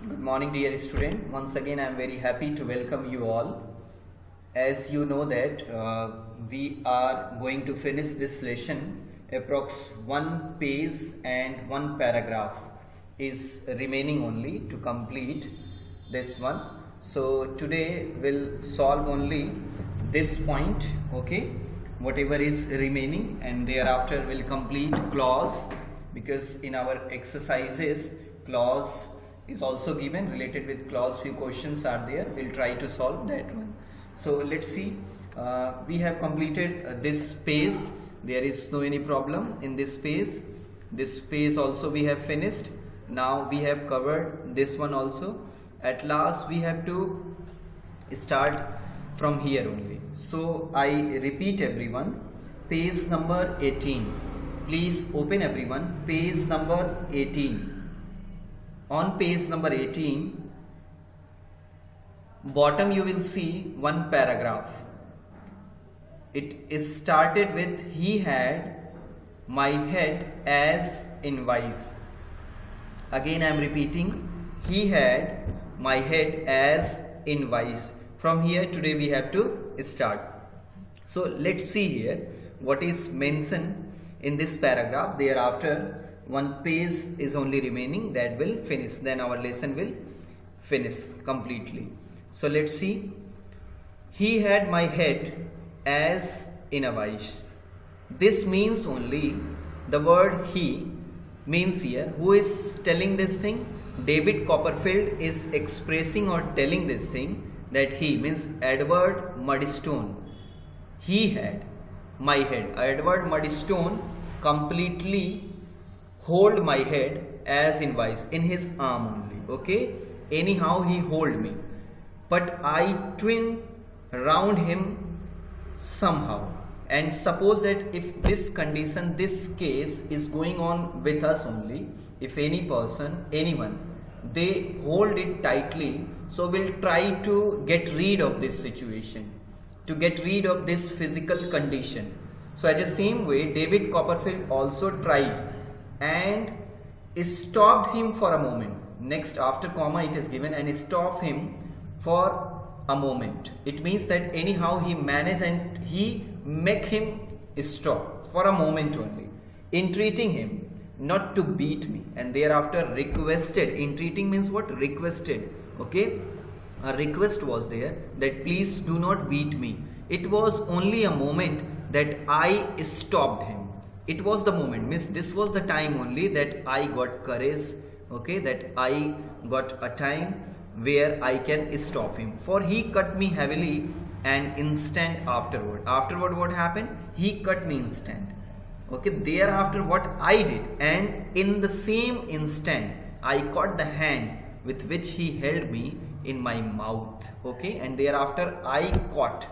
Good morning, dear student. Once again, I am very happy to welcome you all. As you know that we are going to finish this lesson. Approx one page and one paragraph is remaining only to complete this one. So today we'll solve only this point, okay, whatever is remaining, and thereafter we'll complete clause, because in our exercises clause is also given. Related with clause few questions are there. We'll try to solve that one. So let's see. We have completed this page. There is no any problem in this page. This page also we have finished. Now we have covered this one also. At last we have to start from here only. So I repeat everyone, page number 18. Please open everyone, page number 18. On page number 18, bottom you will see one paragraph. It is started with he had my head as in vice. Again I am repeating, he had my head as in vice. From here today we have to start. So let's see here what is mentioned in this paragraph. Thereafter one page is only remaining, that will finish, then our lesson will finish completely. So let's see. He had my head as in a vice. This means only the word he means here. Who is telling this thing? David Copperfield is expressing or telling this thing, that he means Edward Murdstone. He had my head. Edward Murdstone completely hold my head as in vice, in his arm only, okay. Anyhow he hold me, but I twin round him somehow. And suppose that if this condition, this case is going on with us only, if any person, anyone, they hold it tightly, so we'll try to get rid of this situation, to get rid of this physical condition. So as the same way, David Copperfield also tried and stopped him for a moment. Next, after comma it is given, and stop him for a moment. It means that anyhow he managed and he make him stop for a moment only, entreating him not to beat me, and thereafter requested. Entreating means what? Requested, okay. A request was there that please do not beat me. It was only a moment that I stopped him. It was the moment, means this was the time only that I got courage, okay, that I got a time where I can stop him. For he cut me heavily an instant afterward. Afterward what happened? He cut me instant, okay. Thereafter what I did, and in the same instant I caught the hand with which he held me in my mouth, okay. And thereafter I caught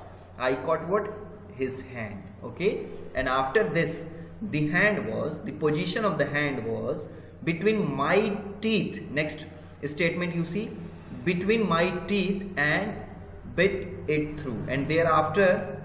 what? His hand, okay. And after this, the hand was, the position of the hand was between my teeth. Next statement you see, between my teeth, and bit it through. And thereafter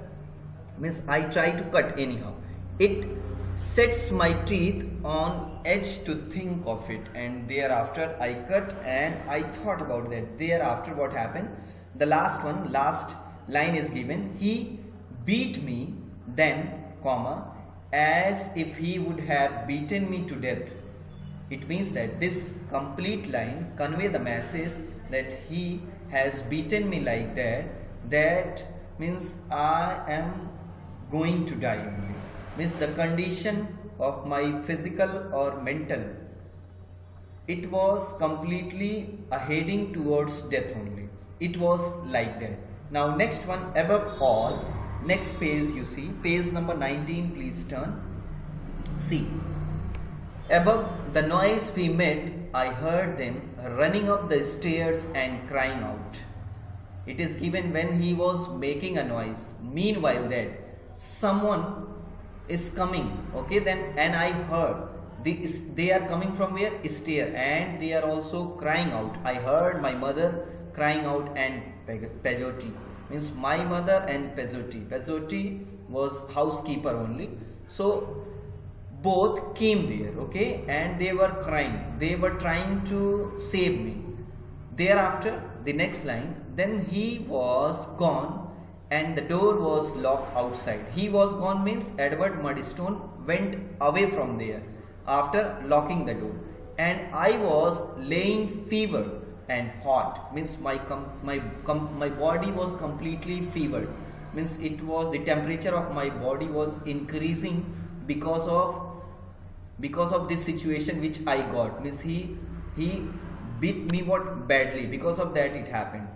means I try to cut anyhow. It sets my teeth on edge to think of it, and thereafter I cut and I thought about that. Thereafter what happened? The last one, last line is given, he beat me then, comma, as if he would have beaten me to death. It means that this complete line convey the message that he has beaten me like that. That means I am going to die only. Means the condition of my physical or mental, it was completely heading towards death only. It was like that. Now next one, above all, next page you see, page number 19, please turn. See, above the noise we made, I heard them running up the stairs and crying out. It is given when he was making a noise. Meanwhile that someone is coming, okay, then, and I heard they are coming from where? Stair, and they are also crying out. I heard my mother crying out, and Peggotty, means my mother and Peggotty. Peggotty was housekeeper only. So both came there, okay, and they were crying. They were trying to save me. Thereafter, the next line, then he was gone and the door was locked outside. He was gone means Edward Murdstone went away from there after locking the door. And I was laying fever and hot, means my body was completely fevered, means it was the temperature of my body was increasing because of this situation which I got, means he beat me what badly, because of that it happened.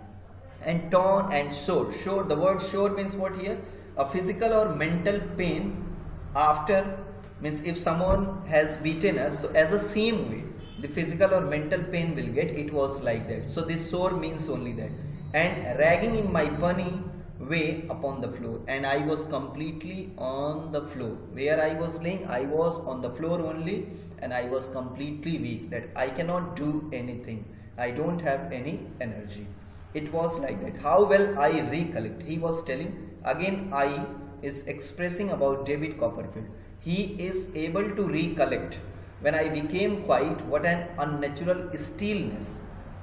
And torn and sore, the word sore means what here, a physical or mental pain after, means if someone has beaten us, so as the same way the physical or mental pain will get, it was like that. So this sore means only that. And ragging in my bunny way upon the floor, and I was completely on the floor. Where I was laying, I was on the floor only, and I was completely weak, that I cannot do anything, I don't have any energy. It was like that. How well I recollect, he was telling. Again I is expressing about David Copperfield. He is able to recollect. When I became quiet, what an unnatural stillness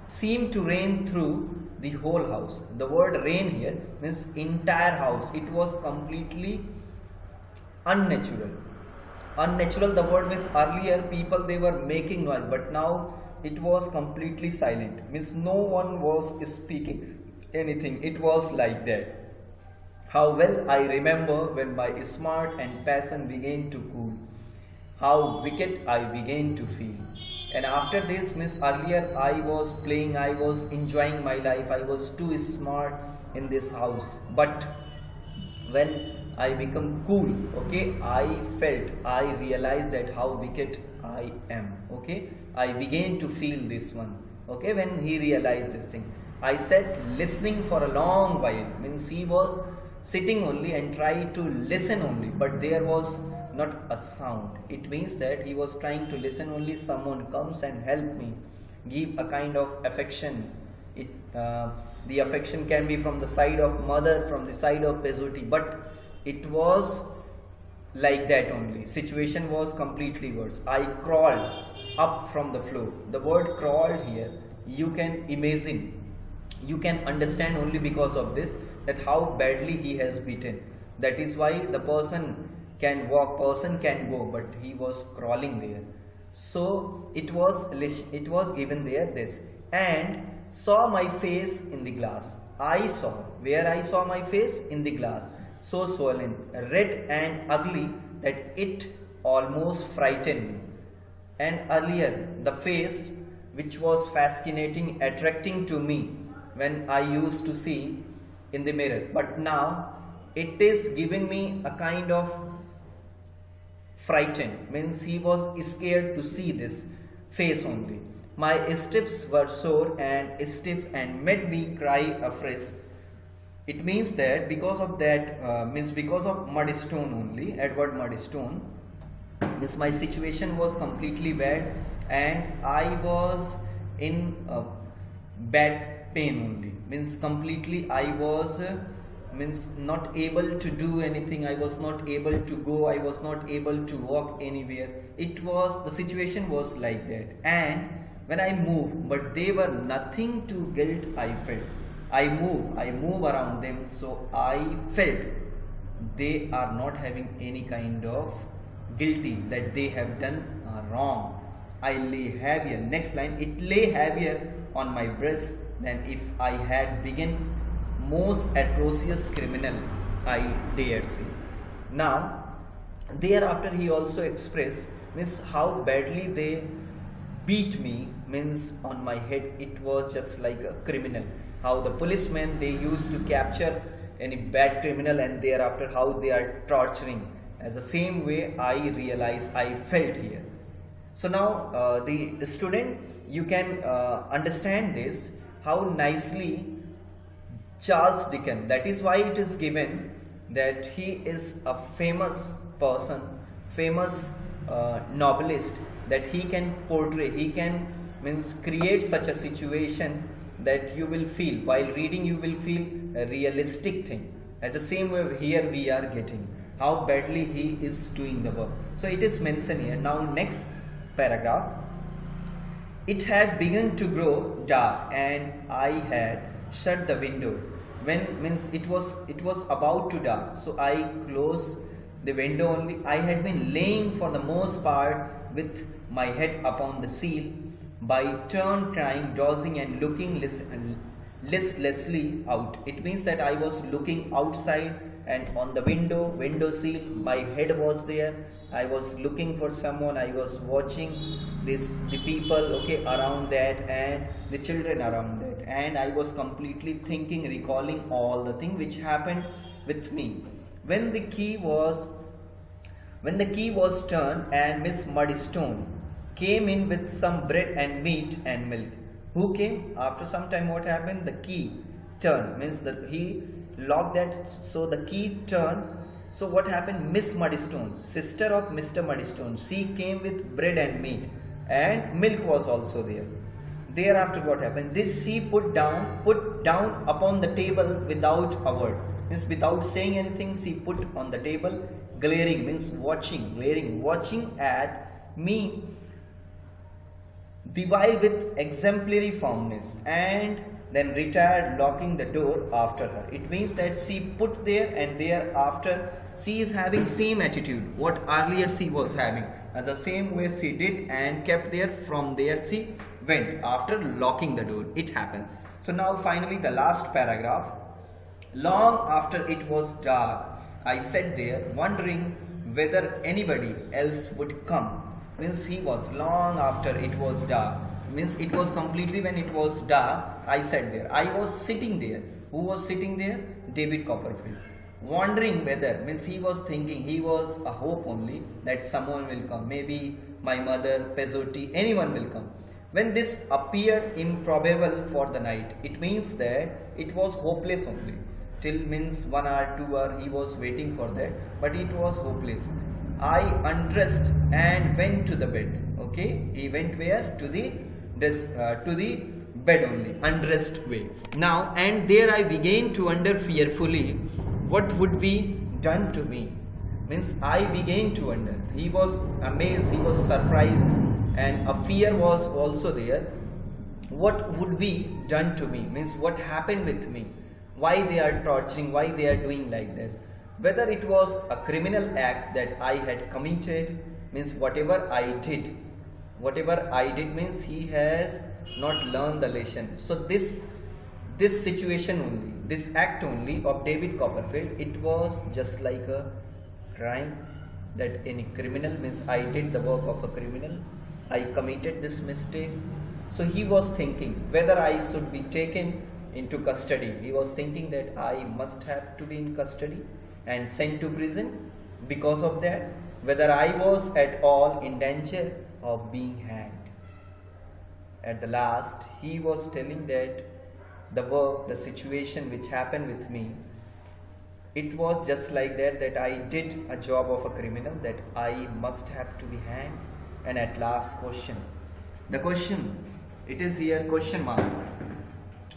seemed to reign through the whole house. The word reign here means entire house. It was completely unnatural. Unnatural, the word means earlier people they were making noise, but now it was completely silent. Means no one was speaking anything. It was like that. How well I remember when my smart and passion began to cool, how wicked I began to feel. And after this, means earlier I was playing, I was enjoying my life, I was too smart in this house. But when I become cool, okay, I realized that how wicked I am, okay. I began to feel this one, okay, when he realized this thing. I sat listening for a long while, means he was sitting only and tried to listen only, but there was not a sound. It means that he was trying to listen only, someone comes and help me, give a kind of affection. The affection can be from the side of mother, from the side of Pezuti, but it was like that only. Situation was completely worse. I crawled up from the floor. The word crawled here, you can imagine, you can understand only because of this, that how badly he has beaten. That is why the person can walk, person can go, but he was crawling there. So it was given there this, and saw my face in the glass. I saw, where I saw my face in the glass, so swollen, red and ugly that it almost frightened me. And earlier the face which was fascinating, attracting to me when I used to see in the mirror, but now it is giving me a kind of frightened, means he was scared to see this face only. My steps were sore and stiff and made me cry afresh. It means that because of that, means because of Murdstone only, Edward Murdstone, means my situation was completely bad and I was in bad pain only, means completely I was means not able to do anything, I was not able to go, I was not able to walk anywhere. It was, the situation was like that. And when I moved, but they were nothing to guilt I felt. I move around them, so I felt they are not having any kind of guilty, that they have done wrong. I lay heavier, next line, it lay heavier on my breast than if I had begun most atrocious criminal I dare say. Now thereafter he also expressed, means how badly they beat me, means on my head it was just like a criminal. How the policemen, they used to capture any bad criminal and thereafter how they are torturing. As the same way I realized, I felt here. So now the student, you can understand this, how nicely Charles Dickens, that is why it is given that he is a famous person, famous novelist, that he can portray, he can means create such a situation that you will feel, while reading you will feel a realistic thing. As the same way here we are getting how badly he is doing the work. So it is mentioned here. Now next paragraph. It had begun to grow dark and I had shut the window. When means it was about to dark, so I closed the window only. I had been laying for the most part with my head upon the sill, by turn crying, dozing and looking listlessly out. It means that I was looking outside and on the window sill, my head was there. I was looking for someone. I was watching the people, okay, around that and the children around that, and I was completely thinking, recalling all the thing which happened with me. When the key was turned and Miss Mudstone came in with some bread and meat and milk. Who came? After some time, what happened? The key turned, means that he locked that, so the key turned. So what happened? Miss Mudstone, sister of Mr. Mudstone, she came with bread and meat, and milk was also there. Thereafter what happened? This she put down upon the table without a word. Means without saying anything, she put on the table, glaring means watching at me the while with exemplary firmness, and then retired, locking the door after her. It means that she put there, and thereafter she is having same attitude what earlier she was having, as the same way she did, and kept there. From there she went after locking the door. It happened. So now finally the last paragraph. Long after it was dark, I sat there wondering whether anybody else would come. Means he was long after it was dark. Means it was completely when it was dark, I sat there. I was sitting there. Who was sitting there? David Copperfield. Wondering whether, means he was thinking, he was a hope only that someone will come. Maybe my mother, Pezzotti, anyone will come. When this appeared improbable for the night, it means that it was hopeless only. Till means 1 hour, 2 hour, he was waiting for that, but it was hopeless. I undressed and went to the bed. Okay, he went where? To the bed only, undressed way. Now, and there I began to wonder fearfully what would be done to me. Means I began to wonder. He was amazed, he was surprised, and a fear was also there. What would be done to me? Means what happened with me? Why they are torturing? Why they are doing like this? Whether it was a criminal act that I had committed, means whatever I did means he has not learned the lesson. So this situation only, this act only of David Copperfield, it was just like a crime, that any criminal, means I did the work of a criminal, I committed this mistake. So he was thinking whether I should be taken into custody. He was thinking that I must have to be in custody and sent to prison because of that, whether I was at all in danger of being hanged. At the last, he was telling that the situation which happened with me, it was just like that I did a job of a criminal, that I must have to be hanged. And at last the question, it is here question mark.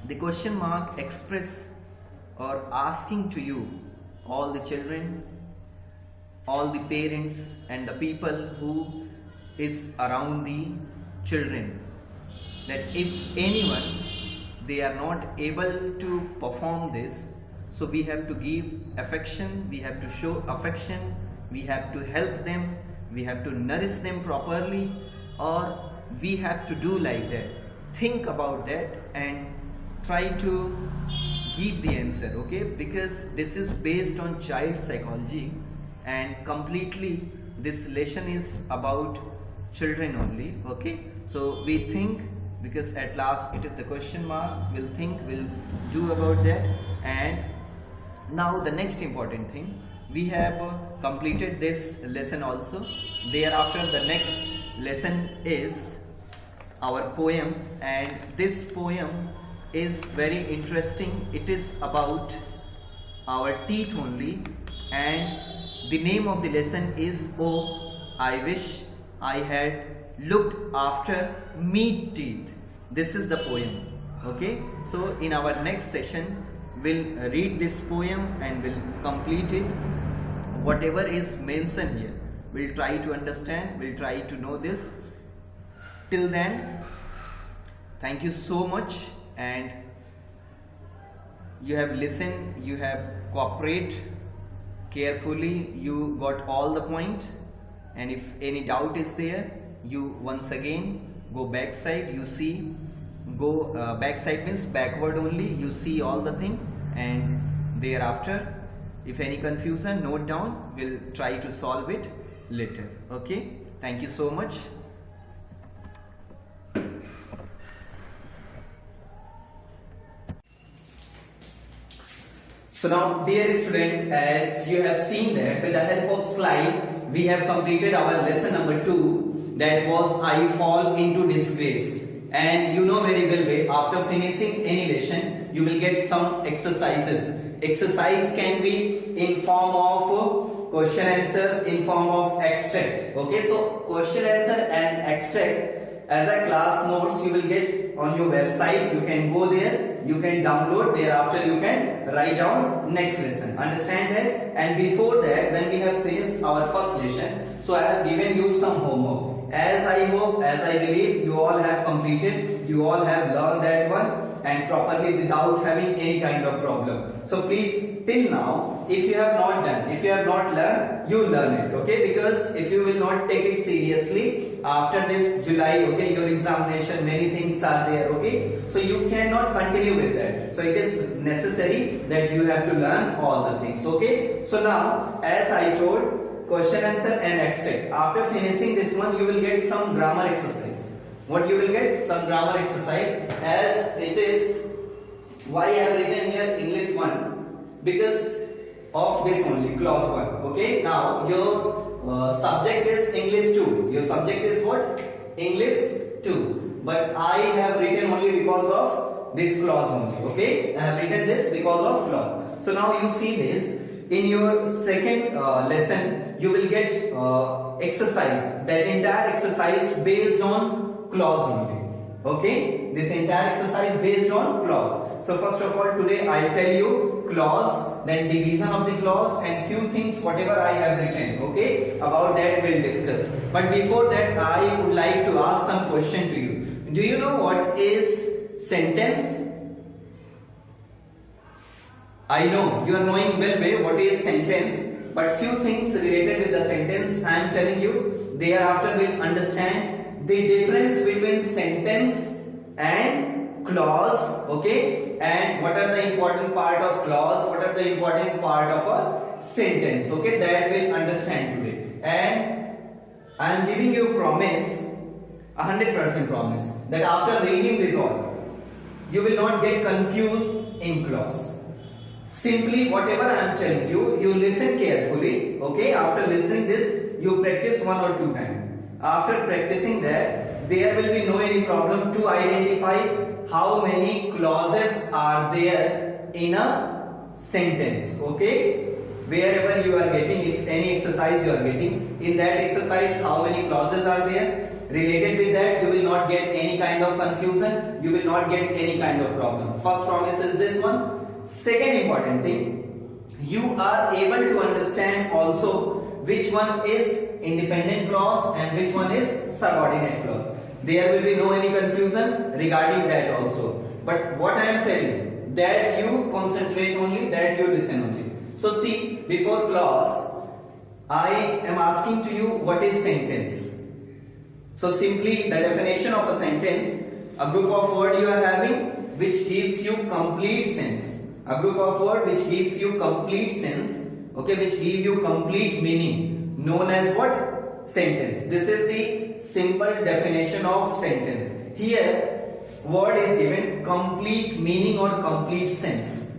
The question mark express or asking to you, all the children, all the parents and the people who is around the children, that if anyone they are not able to perform this, so we have to give affection, we have to show affection, we have to help them, we have to nourish them properly, or we have to do like that. Think about that and try to give the answer, okay? Because this is based on child psychology, and completely this lesson is about children only, okay? So we think, because at last it is the question mark, we'll think, we'll do about that. And now the next important thing, we have completed this lesson also. Thereafter the next lesson is our poem, and this poem is very interesting. It is about our teeth only, and the name of the lesson is Oh, I Wish I Had Looked After Me Teeth. This is the poem, okay? So in our next session we'll read this poem and we'll complete it. Whatever is mentioned here, we'll try to understand, we'll try to know this. Till then, Thank you so much, and you have listened, you have cooperated carefully, you got all the point. And if any doubt is there, you once again go backside, you see, go backside means backward only, you see all the thing, and thereafter if any confusion, note down, we'll try to solve it later. Okay, thank you so much. So now, dear student, as you have seen that with the help of slide, we have completed our lesson number 2, that was I fall into disgrace. And you know very well, after finishing any lesson, you will get some exercises. Exercise can be in form of question answer, in form of extract. Okay, so question answer and extract as a class notes you will get on your website. You can go there, you can download, thereafter you can write down next lesson. Understand that? And before that, when we have finished our first lesson, so I have given you some homework. As I hope, as I believe, you all have completed, you all have learned that one and properly without having any kind of problem. So please, till now, if you have not done, if you have not learned, you learn it, okay? Because if you will not take it seriously, after this July, okay, your examination, many things are there, okay? So you cannot continue with that. So it is necessary that you have to learn all the things, okay? So now, as I told, question answer and extract. After finishing this one, you will get some grammar exercise. What you will get? Some grammar exercise. As it is, why I have written here English 1? Because of this only, clause 1. Okay. Now your subject is English 2. Your subject is what? English 2. But I have written only because of this clause only. Okay. I have written this because of clause. So now you see this. In your second lesson, you will get exercise. That entire exercise based on clause only. Okay, this entire exercise based on clause. So first of all, today I tell you clause, then division of the clause, and few things whatever I have written. Okay, about that we'll discuss. But before that, I would like to ask some question to you. Do you know what is sentence? I know you are knowing well what is sentence, but few things related with the sentence I am telling you. Thereafter we'll understand the difference between sentence and clause, okay? And what are the important part of clause, what are the important part of a sentence, okay? That we'll understand today. And I am giving you a promise, 100% promise, that after reading this all, you will not get confused in clause. Simply whatever I am telling you, you listen carefully, okay? After listening this, you practice 1 or 2 times. After practicing that, there will be no any problem to identify how many clauses are there in a sentence, okay? Wherever you are getting, if any exercise you are getting, in that exercise how many clauses are there? Related with that, you will not get any kind of confusion, you will not get any kind of problem. First promise is this one. Second important thing, you are able to understand also which one is independent clause and which one is subordinate clause. There will be no any confusion regarding that also. But what I am telling, that you concentrate only, that you listen only. So see, before clause, I am asking to you what is sentence. So simply the definition of a sentence, a group of words you are having which gives you complete sense. A group of words which gives you complete sense, okay, which give you complete meaning, known as what? Sentence. This is the simple definition of sentence. Here, word is given complete meaning or complete sense.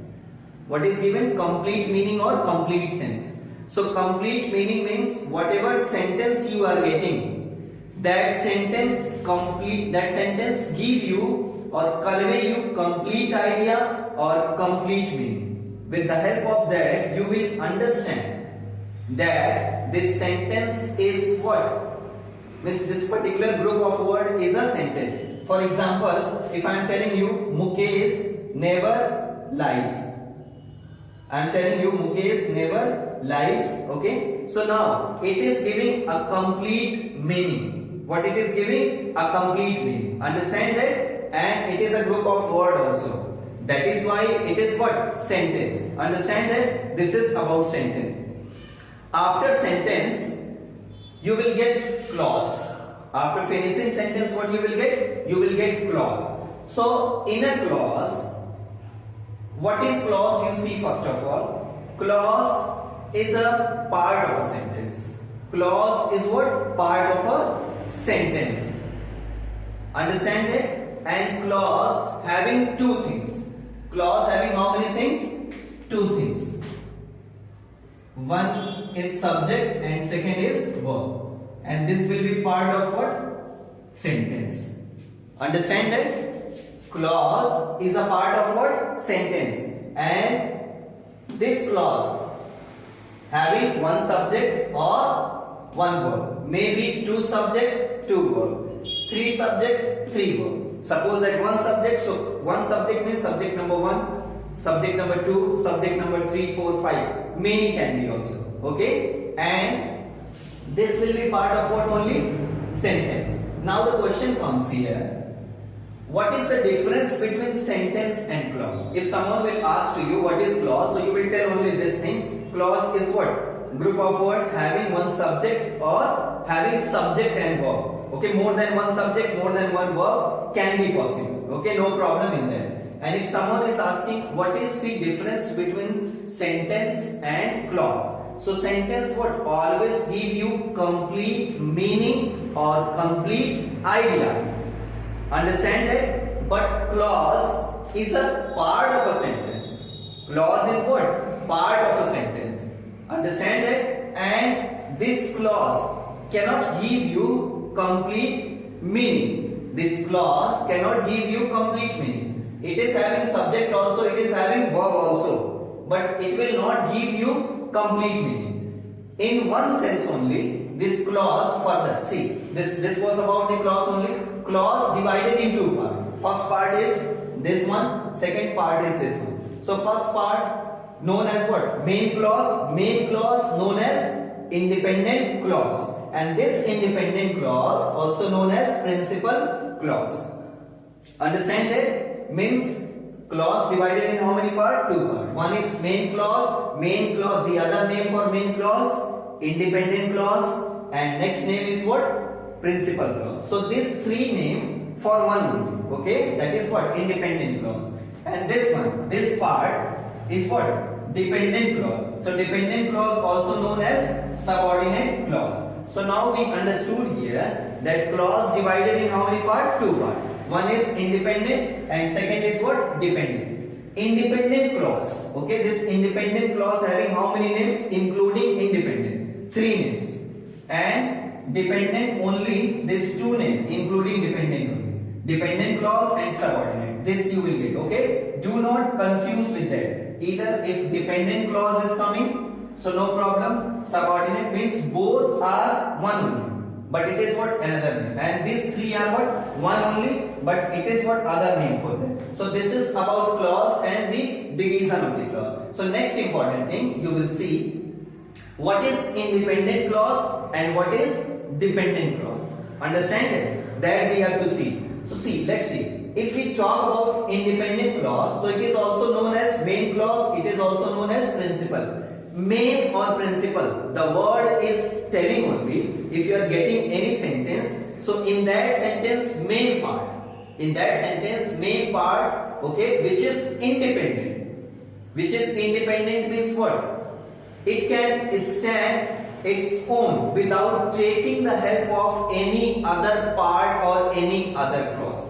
What is given? Complete meaning or complete sense. So complete meaning means whatever sentence you are getting, that sentence complete, that sentence give you or convey you complete idea or complete meaning. With the help of that, you will understand that this sentence is what? Means this particular group of words is a sentence. For example, if I am telling you Mukesh never lies, I am telling you Mukesh never lies, okay? So now it is giving a complete meaning. What it is giving? A complete meaning. Understand that? and it is a group of word also. That is why it is what? Sentence. Understand that? This is about sentence. After sentence, you will get clause. After finishing sentence, what you will get? You will get clause. So in a clause, what is clause? You see, first of all, clause is a part of a sentence. Clause is what? Part of a sentence. Understand it? And clause having two things. Clause having how many things? Two things. One is subject and second is verb. And this will be part of what? Sentence. Understand that? Clause is a part of what? Sentence. And this clause having one subject or one verb. Maybe two subject, two verb. Three subject, three verb. Suppose that one subject, so one subject means subject number 1, subject number 2, subject number 3, 4, 5. Many can be also. Okay? And this will be part of what only? Sentence. Now the question comes here. What is the difference between sentence and clause? If someone will ask to you what is clause, so you will tell only this thing. Clause is what? Group of words having one subject or having subject and verb. Okay, more than one subject, more than one verb can be possible. Okay, no problem in that. And if someone is asking what is the difference between sentence and clause, so sentence would always give you complete meaning or complete idea. Understand that? But clause is a part of a sentence. Clause is what? Part of a sentence. Understand that? And this clause cannot give you complete meaning. This clause cannot give you complete meaning. It is having subject also, it is having verb also, but it will not give you complete meaning. In one sense only, this clause further, see, this was about the clause only. Clause divided in two parts. First part is this one, second part is this one. So first part known as what? Main clause known as independent clause. And this independent clause also known as principal clause. Understand that? Means clause divided in how many parts? Two parts. One is main clause, the other name for main clause, independent clause, and next name is what? Principal clause. So this three name for one only. Okay? That is what? Independent clause. And this one, this part is what? Dependent clause. So dependent clause also known as subordinate clause. So now we understood here that clause divided in how many parts? Two parts. One is independent and second is what? Dependent. Independent clause. Okay, this independent clause having how many names? Including independent. Three names. And dependent only this two names including dependent only. Dependent clause and subordinate. This you will get. Okay. Do not confuse with that. Either if dependent clause is coming, so no problem. Subordinate means both are one only, but it is what? Another name. And these three are what? One only, but it is what? Other name for them. So this is about clause and the division of the clause. So next important thing you will see what is independent clause and what is dependent clause. Understand it? That we have to see. So see, let's see. If we talk about independent clause, so it is also known as main clause, it is also known as principal. Main or principal, the word is telling only if you are getting any sentence. So in that sentence, main part, okay, which is independent. Which is independent means what? It can stand its own without taking the help of any other part or any other clause.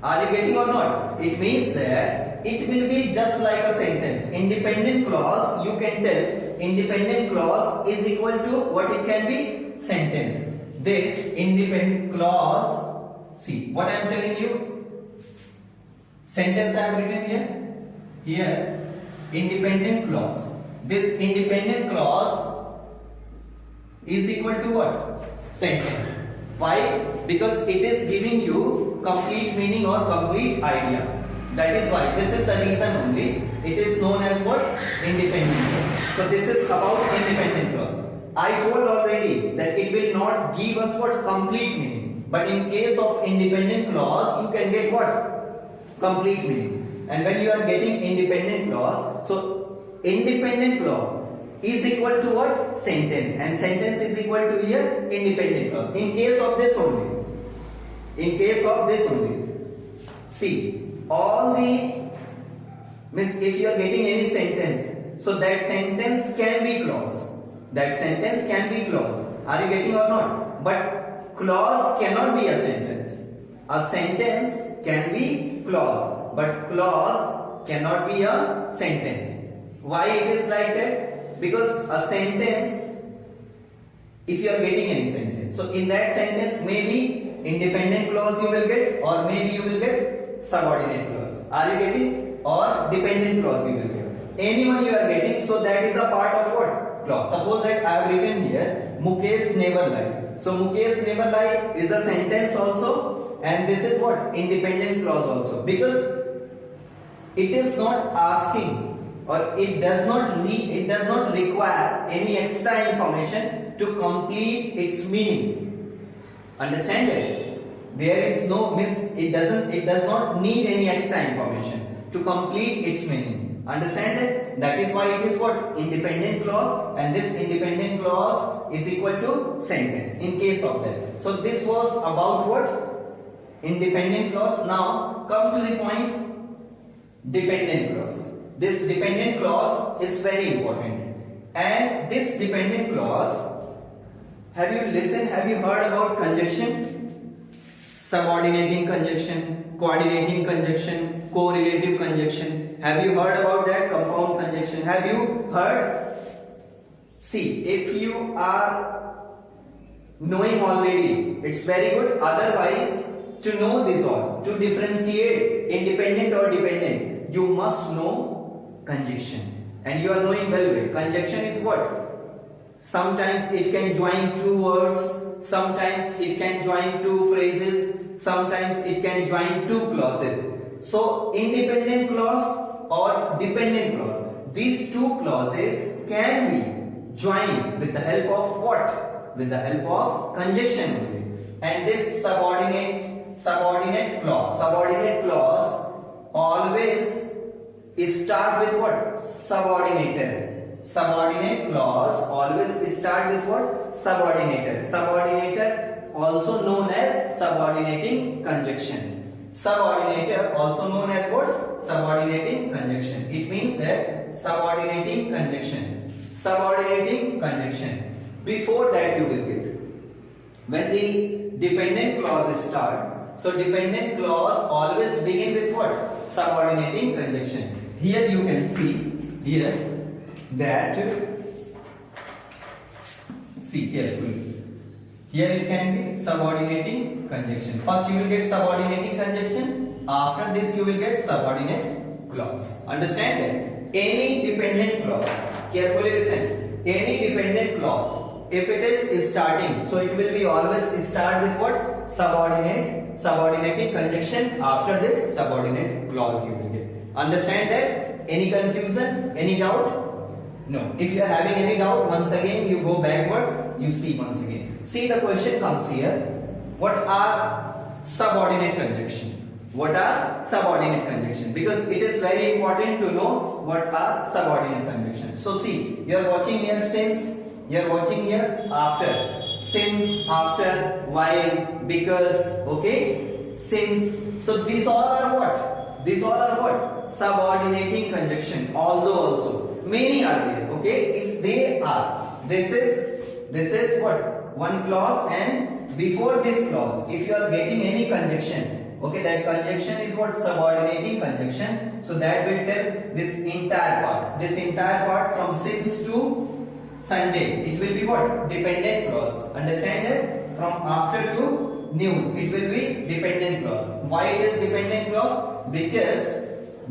Are you getting or not? It means that it will be just like a sentence. Independent clause, you can tell independent clause is equal to what it can be? Sentence. This independent clause, see what I am telling you? Sentence I have written here. Here, independent clause. This independent clause is equal to what? Sentence. Why? Because it is giving you complete meaning or complete idea. That is why. This is the reason only. It is known as what? Independent clause. So this is about independent clause. I told already that it will not give us what? Complete meaning. But in case of independent clause, you can get what? complete meaning. And when you are getting independent clause, so independent clause is equal to what? Sentence, and sentence is equal to here independent clause. In case of this only, see, all the means if you are getting any sentence, so that sentence can be clause. Are you getting or not? But clause cannot be a sentence. A sentence can be clause, but clause cannot be a sentence. Why it is like that? Because a sentence, if you are getting any sentence, so in that sentence maybe independent clause you will get, or maybe you will get subordinate clause. Are you getting? Or dependent clause you will get. Anyone you are getting, so that is a part of what? Clause. Suppose that I have written here Mukesh never lie. So Mukesh never lie is a sentence also, and this is what? Independent clause also, because it is not asking, or it does not require any extra information to complete its meaning. Understand it? There is no it does not need any extra information to complete its meaning. Understand it? That is why it is what? Independent clause, and this independent clause is equal to sentence in case of that. So this was about what? Independent clause. Now come to the point, dependent clause. This dependent clause is very important, and this dependent clause, have you heard about conjunction? Subordinating conjunction, coordinating conjunction, correlative conjunction. Have you heard about that? Compound conjunction. Have you heard? See, if you are knowing already, it's very good. Otherwise, to know this all, to differentiate independent or dependent, you must know conjunction, and you are knowing well. Conjunction is what? Sometimes it can join two words, sometimes it can join two phrases, sometimes it can join two clauses. So independent clause or dependent clause, these two clauses can be joined with the help of what? With the help of conjunction only. And this subordinate clause always start with what? Subordinator. Subordinate clause always start with what? Subordinator. Subordinator also known as subordinating conjunction. Subordinator also known as what? Subordinating conjunction. It means that subordinating conjunction. Subordinating conjunction. Before that you will get, when the dependent clause start, so dependent clause always begin with what? Subordinating conjunction. Here you can see here that, see carefully, here it can be subordinating conjunction. First you will get subordinating conjunction, after this you will get subordinate clause. Understand that? Any dependent clause, carefully listen, any dependent clause, if it is starting, so it will be always start with what? Subordinating conjunction, after this subordinate clause you will get. Understand that? Any confusion? Any doubt? No. If you are having any doubt, once again you go backward, you see once again. See, the question comes here. What are subordinate conjunction? What are subordinate conjunction? Because it is very important to know what are subordinate conjunction. So see, you are watching here since, you are watching here after. Since, after, while, because, okay? Since. So these all are what? These all are what? Subordinating conjunction. Although also many are there. Okay, if they are, this is what? One clause, and before this clause, if you are getting any conjunction, okay, that conjunction is what? Subordinating conjunction. So that will tell this entire part. This entire part from since to Sunday, it will be what? Dependent clause. Understand that? From after to news, it will be dependent clause. Why it is dependent clause? Because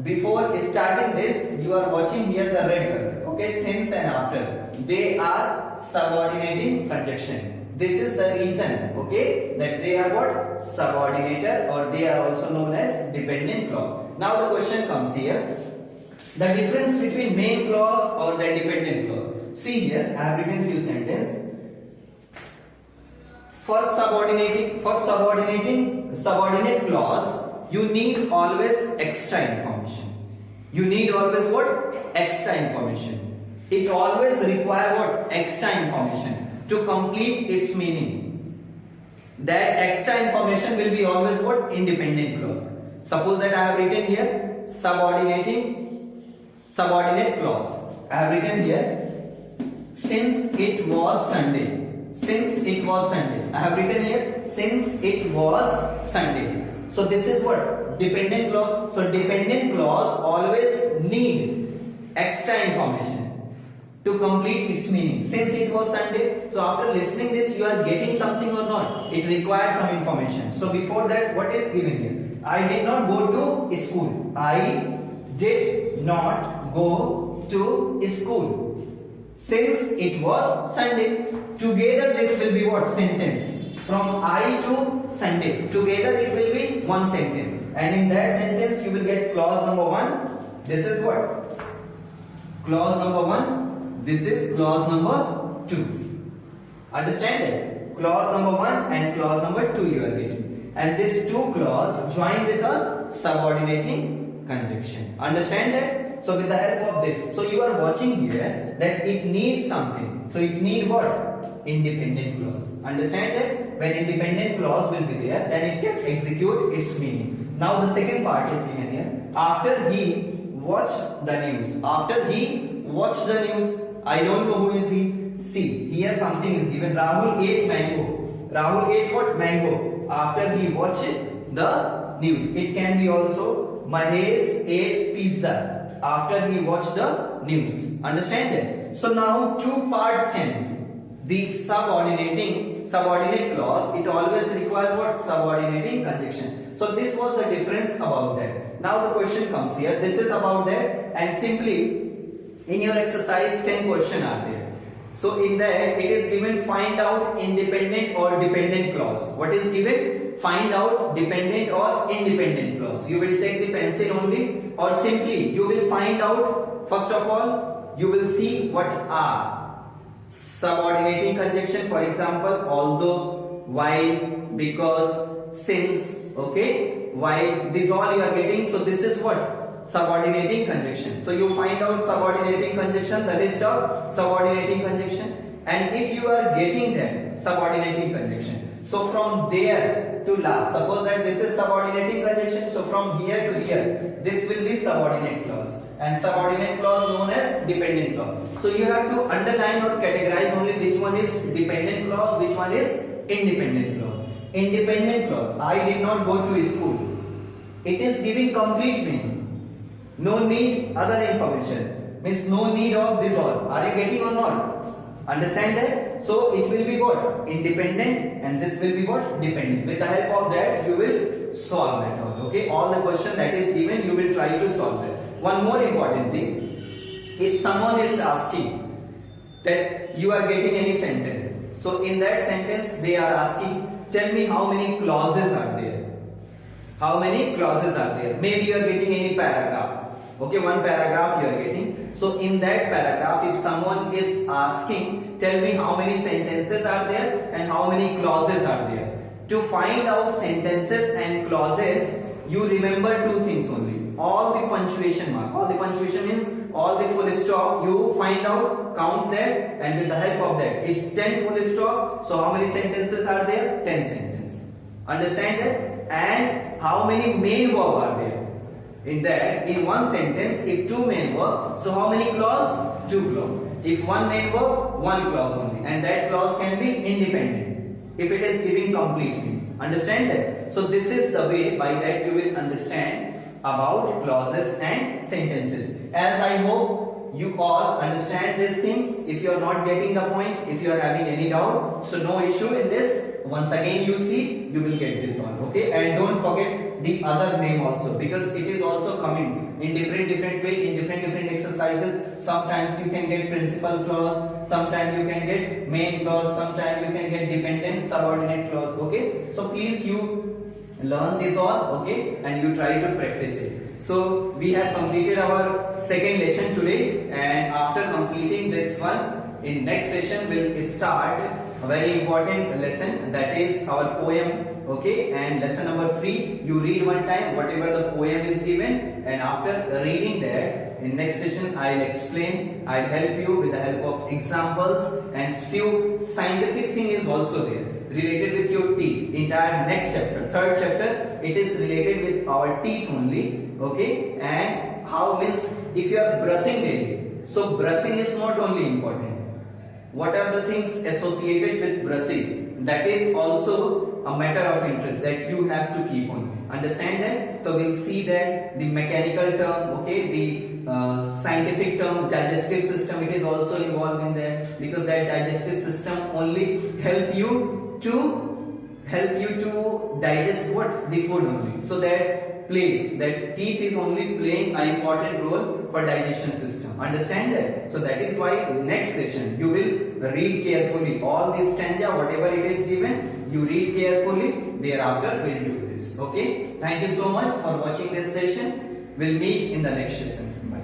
before starting this, you are watching here the red color. Okay, since and after, they are subordinating conjunction. This is the reason, okay, that they are what? Subordinated, or they are also known as dependent clause. Now the question comes here. The difference between main clause or the dependent clause. See here, I have written few sentences. First subordinate clause you need always extra information. You need always what? Extra information. It always requires what? Extra information to complete its meaning. That extra information will be always what? Independent clause. Suppose that I have written here subordinate clause. I have written here since it was Sunday. Since it was Sunday. I have written here since it was Sunday. So this is what? Dependent clause. So dependent clause always need extra information to complete its meaning. Since it was Sunday, so after listening this, you are getting something or not? It requires some information. So before that, what is given here? I did not go to school. I did not go to school. Since it was Sunday, together this will be what? Sentence. From I to Sunday. Together it will be one sentence. And in that sentence, you will get clause number 1. This is what? Clause number 1. This is clause number 2. Understand it? Clause number 1 and clause number 2 you are getting. And this 2 clause joined with a subordinating conjunction. Understand that? So with the help of this. So you are watching here that it needs something. So it needs what? Independent clause. Understand that? When independent clause will be there, then it can execute its meaning. Now the second part is given here. After he watched the news. After he watched the news. I don't know who is he. See, here something is given. Rahul ate mango. Rahul ate what? Mango. After he watched the news. It can be also Mahesh ate pizza. After he watched the news. Understand it? So now 2 parts can be. The subordinate clause, it always requires what? Subordinating conjunction. So this was the difference about that. Now the question comes here. This is about that, and simply in your exercise 10 questions are there. So in that it is given find out independent or dependent clause. What is given? Find out dependent or independent clause. You will take the pencil only, or simply you will find out. First of all, you will see what are subordinating conjunction. For example, although, while, because, since. Okay, while, these all you are getting. So this is what? Subordinating conjunction. So you find out subordinating conjunction, the list of subordinating conjunction, and if you are getting them subordinating conjunction, so from there to last, suppose that this is subordinating conjunction, so from here to here, this will be subordinate clause, and subordinate clause known as dependent clause. So you have to underline or categorize only which one is dependent clause, which one is independent clause. Independent clause, I did not go to school. It is giving complete meaning. No need other information. Means no need of this all. Are you getting or not? Understand that? So it will be what? Independent, and this will be what? Dependent. With the help of that, you will solve that all. Okay? All the question that is given, you will try to solve it. One more important thing. If someone is asking that you are getting any sentence. So in that sentence, they are asking, tell me how many clauses are there. How many clauses are there? Maybe you are getting any paragraph. Okay, one paragraph you are getting. So in that paragraph, if someone is asking, tell me how many sentences are there and how many clauses are there. To find out sentences and clauses, you remember 2 things only. All the punctuation mark. All the punctuation means all the full stop. You find out, count that, and with the help of that, if 10 full stop, so how many sentences are there? 10 sentences. Understand that? And how many main verb are there? In that, in one sentence, if 2 main verb, so how many clause? 2 clause. If 1 main verb, 1 clause only, and that clause can be independent if it is giving completely. Understand that? So this is the way by that you will understand about clauses and sentences. As I hope you all understand these things. If you are not getting the point, if you are having any doubt, so no issue in this. Once again you see, you will get this one. Okay, and don't forget the other name also, because it is also coming in different way, in different exercises. Sometimes you can get principal clause, sometimes you can get main clause, sometimes you can get dependent subordinate clause. Okay, so please you learn this all, okay, and you try to practice it. So we have completed our second lesson today, and after completing this one, in next session we'll start a very important lesson, that is our poem Okay, and lesson number 3, you read one time whatever the poem is given, and after reading that, in next session I'll explain, I'll help you with the help of examples, and few scientific thing is also there related with your teeth. Entire next chapter, third chapter, it is related with our teeth only. Okay, and how means if you are brushing daily, so brushing is not only important. What are the things associated with brushing? That is also a matter of interest that you have to keep on. Understand that? So we'll see that the mechanical term, okay, the scientific term, digestive system, it is also involved in that, because that digestive system only help you to digest what? The food only. So that teeth is only playing an important role for digestion system. Understand that? So that is why next session you will read carefully all this stanza, whatever it is given, you read carefully, thereafter we'll do this. Okay, thank you so much for watching this session. We'll meet in the next session. Bye.